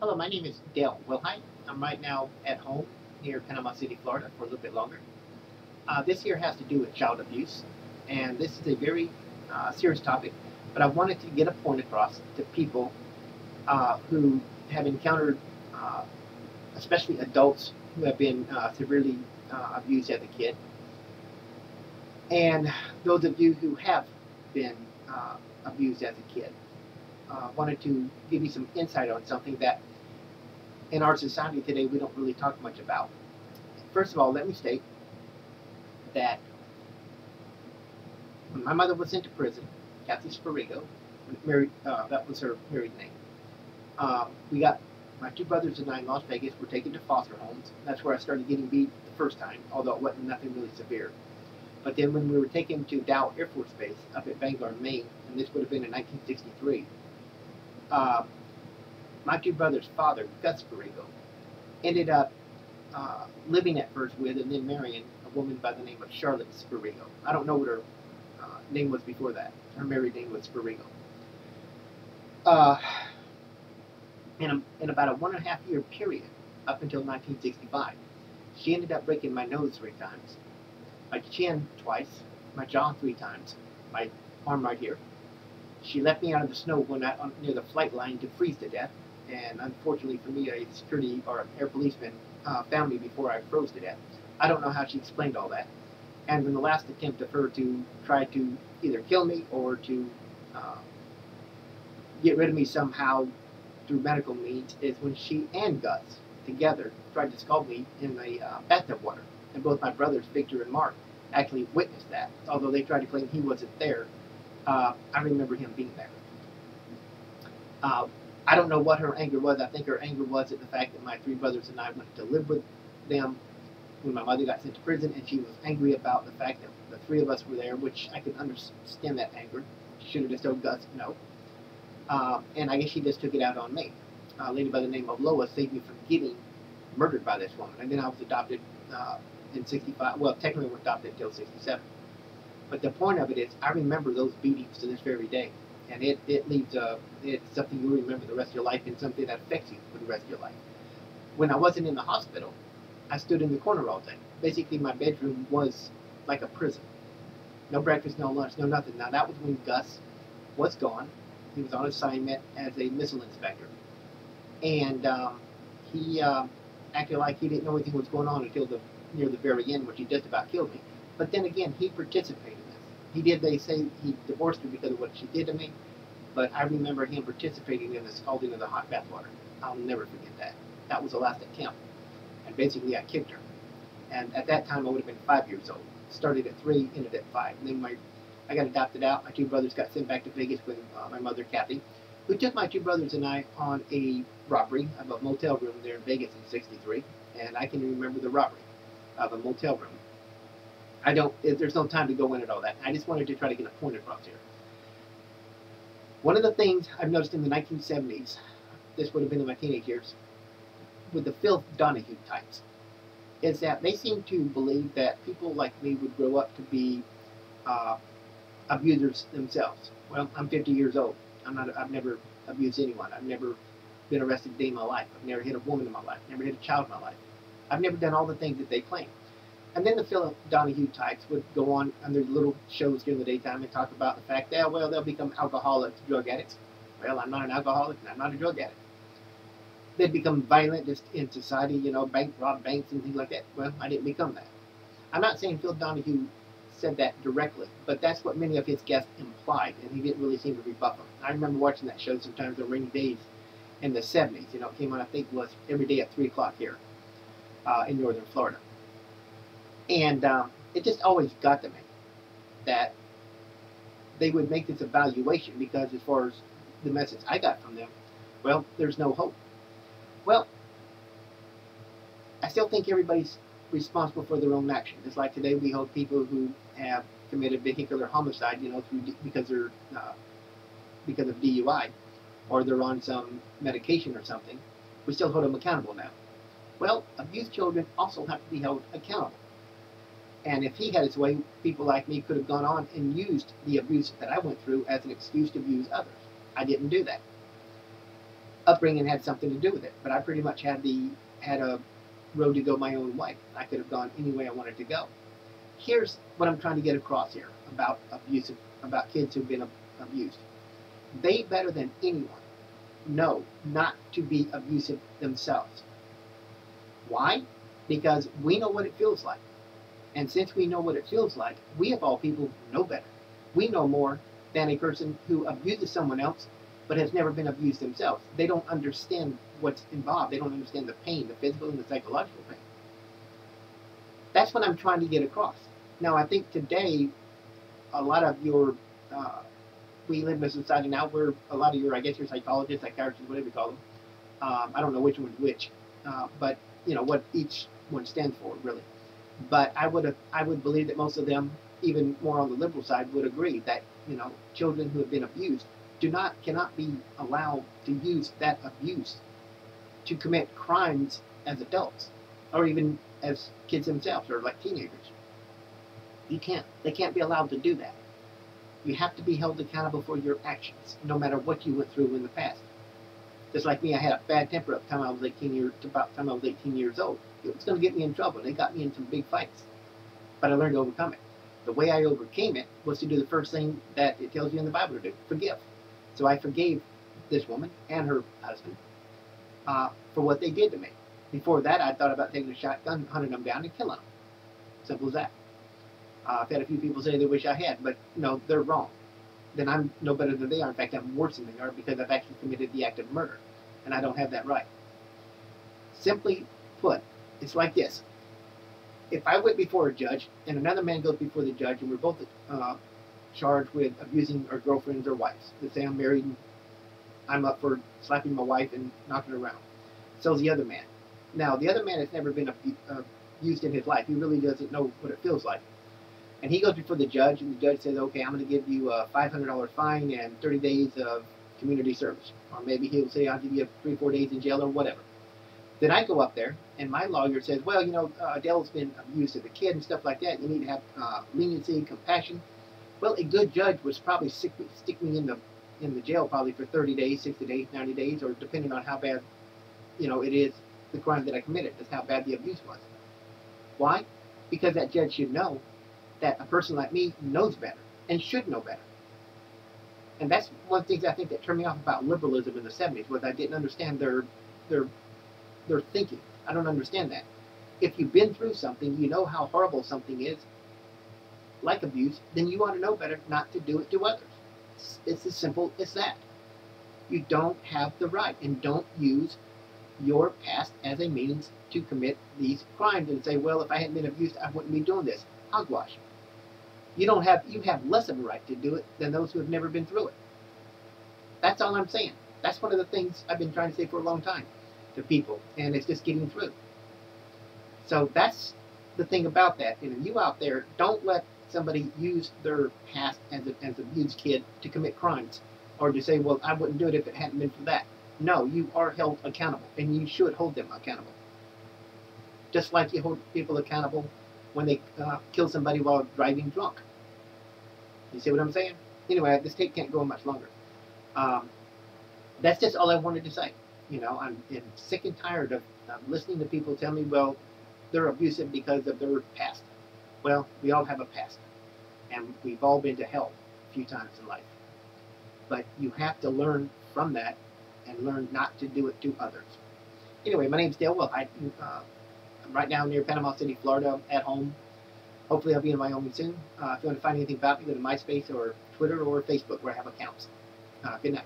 Hello, my name is Dale Wilhite. I'm right now at home near Panama City, Florida for a little bit longer. This here has to do with child abuse, and this is a very serious topic, but I wanted to get a point across to people who have encountered, uh, especially adults who have been severely abused as a kid, and those of you who have been abused as a kid. Wanted to give you some insight on something that in our society today we don't really talk much about. First of all, let me state that when my mother was sent to prison, Kathy Sparigo, married, that was her married name. We got my two brothers and I in Las Vegas were taken to foster homes. That's where I started getting beat the first time, although it wasn't nothing really severe. But then when we were taken to Dow Air Force Base up at Vanguard, Maine, and this would have been in 1963, uh, my two brothers' father, Gus Sparigo, ended up living at first with and then marrying a woman by the name of Charlotte Sparigo. I don't know what her name was before that. Her married name was Sparigo. Uh, in about a 1.5 year period, up until 1965, she ended up breaking my nose 3 times, my chin twice, my jaw 3 times, my arm right here. She left me out of the snow one night near the flight line to freeze to death, and unfortunately for me, a security or an air policeman found me before I froze to death. I don't know how she explained all that. And in the last attempt of her to try to either kill me or to uh, get rid of me somehow through medical means is when she and Gus together tried to scald me in the bathtub water. And both my brothers, Victor and Mark, actually witnessed that. Although they tried to claim he wasn't there, I remember him being there. Uh, I don't know what her anger was. I think her anger was at the fact that my three brothers and I went to live with them when my mother got sent to prison, and she was angry about the fact that the three of us were there, which I can understand that anger. She should have just told Gus no. And I guess she just took it out on me. A lady by the name of Lois saved me from getting murdered by this woman. And then I was adopted in 65. Well, technically I was adopted until 67. But the point of it is, I remember those beatings to this very day. And it leaves, it's something you remember the rest of your life and something that affects you for the rest of your life. When I wasn't in the hospital, I stood in the corner all day. Basically, my bedroom was like a prison. No breakfast, no lunch, no nothing. Now, that was when Gus was gone. He was on assignment as a missile inspector. And he acted like he didn't know anything was going on until near the very end, which he just about killed me. But then again, he participated in this. He did, they say he divorced her because of what she did to me, but I remember him participating in the scalding of the hot bath water. I'll never forget that. That was the last attempt. And basically I kicked her. And at that time I would have been 5 years old. Started at 3, ended at 5. And then I got adopted out. My two brothers got sent back to Vegas with my mother, Kathy, who took my two brothers and I on a robbery of a motel room there in Vegas in 63. And I can remember the robbery of a motel room. There's no time to go into all that. I just wanted to try to get a point across here. One of the things I've noticed in the 1970s, this would have been in my teenage years, with the Phil Donahue types, is that they seem to believe that people like me would grow up to be abusers themselves. Well, I'm 50 years old. I've never abused anyone. I've never been arrested a day in my life. I've never hit a woman in my life. Never hit a child in my life. I've never done all the things that they claim. And then the Phil Donahue types would go on their little shows during the daytime and talk about the fact that, well, they'll become alcoholics, drug addicts. Well, I'm not an alcoholic and I'm not a drug addict. They'd become violent just in society, rob banks and things like that. Well, I didn't become that. I'm not saying Phil Donahue said that directly, but that's what many of his guests implied, and he didn't really seem to rebuff them. I remember watching that show sometimes on rainy days in the 70s. It came on, I think, was every day at 3 o'clock here in northern Florida. And it just always got to me that they would make this evaluation because as far as the message I got from them, well, there's no hope. Well, I still think everybody's responsible for their own action. Just like today we hold people who have committed vehicular homicide, because of DUI, or they're on some medication or something. We still hold them accountable now. Well, abused children also have to be held accountable. And if he had his way, people like me could have gone on and used the abuse that I went through as an excuse to abuse others. I didn't do that. upbringing had something to do with it. But I pretty much had a road to go my own way. I could have gone any way I wanted to go. Here's what I'm trying to get across here about kids who've been abused. They, better than anyone, know not to be abusive themselves. Why? Because we know what it feels like. And since we know what it feels like, we of all people know better. We know more than a person who abuses someone else but has never been abused themselves. They don't understand what's involved. They don't understand the pain, the physical and the psychological pain. That's what I'm trying to get across. Now, I think today, a lot of your, we live in a society now where a lot of your, I guess your psychologists, psychiatrists, whatever you call them, I don't know which one's which, but you know what each one stands for, really. But I would believe that most of them, even more on the liberal side, would agree that, you know, children who have been abused cannot be allowed to use that abuse to commit crimes as adults, or even as kids themselves, or like teenagers. You can't. They can't be allowed to do that. You have to be held accountable for your actions, no matter what you went through in the past. Just like me, I had a bad temper at the time I was 18 years old. It was going to get me in trouble. And it got me in some big fights. But I learned to overcome it. The way I overcame it was to do the first thing that it tells you in the Bible to do: forgive. So I forgave this woman and her husband for what they did to me. Before that, I thought about taking a shotgun, hunting them down, and killing them. Simple as that. I've had a few people say they wish I had, but no, they're wrong. Then I'm no better than they are. In fact, I'm worse than they are, because I've actually committed the act of murder, and I don't have that right. Simply put, it's like this. If I went before a judge, and another man goes before the judge, and we're both charged with abusing our girlfriends or wives. Let's say I'm married, and I'm up for slapping my wife and knocking her around. So's the other man. Now, the other man has never been abused in his life. He really doesn't know what it feels like. And he goes before the judge, and the judge says, okay, I'm going to give you a $500 fine and 30 days of community service. Or maybe he'll say, I'll give you 3 or 4 days in jail or whatever. Then I go up there, and my lawyer says, well, you know, Dell's been abused as a kid and stuff like that. You need to have leniency and compassion. Well, a good judge would probably stick me in the jail probably for 30 days, 60 days, 90 days, or depending on how bad, you know, it is, the crime that I committed. That's how bad the abuse was. Why? Because that judge should know that a person like me knows better and should know better. And that's one of the things I think that turned me off about liberalism in the 70s, was I didn't understand their thinking. I don't understand that. If you've been through something, you know how horrible something is, like abuse, then you ought to know better not to do it to others. It's as simple as that. You don't have the right, and don't use your past as a means to commit these crimes and say, well, if I hadn't been abused, I wouldn't be doing this. Hogwash. You have less of a right to do it than those who have never been through it. That's all I'm saying. That's one of the things I've been trying to say for a long time to people, and it's just getting through. So that's the thing about that. You know, you out there, don't let somebody use their past as an abused kid to commit crimes, or to say, well, I wouldn't do it if it hadn't been for that. No, you are held accountable, and you should hold them accountable. Just like you hold people accountable when they kill somebody while driving drunk. You see what I'm saying? Anyway, this tape can't go much longer. That's just all I wanted to say. You know, I'm sick and tired of listening to people tell me, well, they're abusive because of their past. Well, we all have a past, and we've all been to hell a few times in life. But you have to learn from that and learn not to do it to others. Anyway, my name's Dale. Well, I'm right now near Panama City, Florida, at home. Hopefully I'll be in Wyoming soon. If you want to find anything about me, go to MySpace or Twitter or Facebook, where I have accounts. Good night.